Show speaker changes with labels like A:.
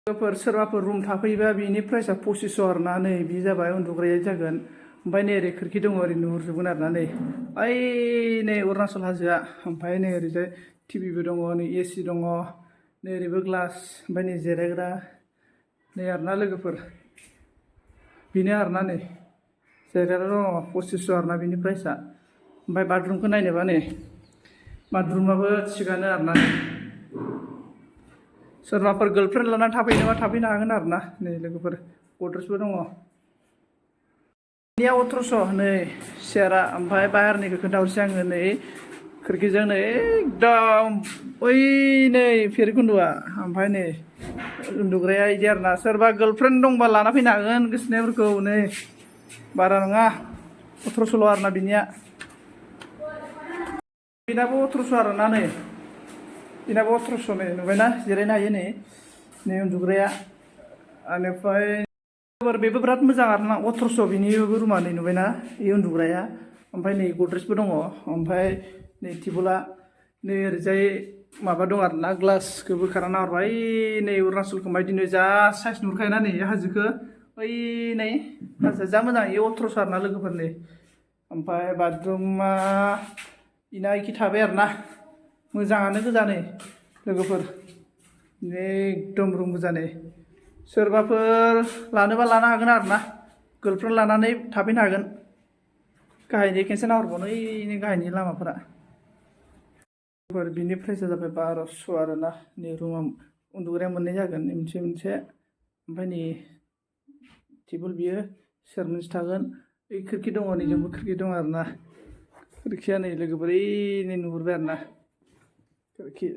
A: सोरबाफोर रुम थाफैबा बिनि प्राइसआ 2500 आरोना नै बि जाबाय उन्दुग्राया जागोन ओमफ्राय नै ओरै खोरखि दङ ओरै नुहुरजोबगोन आरोना नै ओइ नै अरुणाचल हाजोआ ओमफ्राय नै ओरैजाय टिभिबो दङ नै एसि दङ नै ओरैबो ग्लास ओमफ्राय नै जिरायग्रा नै आरोना लोगोफोर बेनो आरोना नै जिरायग्रा दङ 2500 आरोना बिनि प्राइसआ ओमफ्राय बाथरुमखौ नायनोबा नै बाथरुमाबो थिगानो आरोना सोरबाफोर गार्लफ्रेन्ड लाना थाफैनोबा थाफैनो हागोन आरोना नै लोगोफोर गद्रेजबो दङ बेनिया 1800 नै सियारा ओमफ्राय बाहेरनिखौ खोन्थाहरसै आङो नै खोरखिजों नै एकदम ओइ नै भैरबकुन्द'आ ओमफ्राय नै उन्दुग्राया इदि आरोना सोरबा गार्लफ्रेन्ड दंबा लाना फैनो हागोन गोसोनायफोरखौ नै बारा नङा 1800ल' आरोना बिनिया बेनाबो 1800 आरोना नै बेनाबो 1800 नै नुबायना जिरायनो हायो नै उन्दुग्राया बेनिफ्राय बेबो बिराद मोजां आरोना 1800 बिनिबो रुमा नै नुबायना बे उन्दुग्राया ओमफ्राय नै गद्रेजबो दङ ओमफ्राय नै टेबोला नै ओरैजाय माबा दं आरोना ग्लासखौ बोखारना नाहरबाय नै अरुणाचलखौ मायदि नुयो जा साइज नुहुरखायोना नै हाजोखौ ओइ नै हाजोआ जा मोजां इयो 1800 आरोना लोगोफोर नै ओमफ्राय बाथरुमा इना इखि थाबाय आरोना मोजाङानो गोजा नै लोगोफोर एकदम रुम गोजा नै सोरबाफोर लानोबा लानो हागोन आरोना गार्लफ्रेन्ड लानानै थाफैनो हागोन गाहायनि खेनसे नाहरबावनो ओइ गाहायनि लामाफोरा बिनि प्राइसआ जाबाय 1200 आरोना नै रुमा उन्दुग्राया मोननै जागोन मोनसे ओमफ्राय नै टेबोल बियो सेयार मोनसे थागोन ओइ खोरखि दङ नैजोंबो खोरखि दङ आरोना खोरखिया नै लोगोफोर ओइ नै नुहुरबाय आरोना खोरखि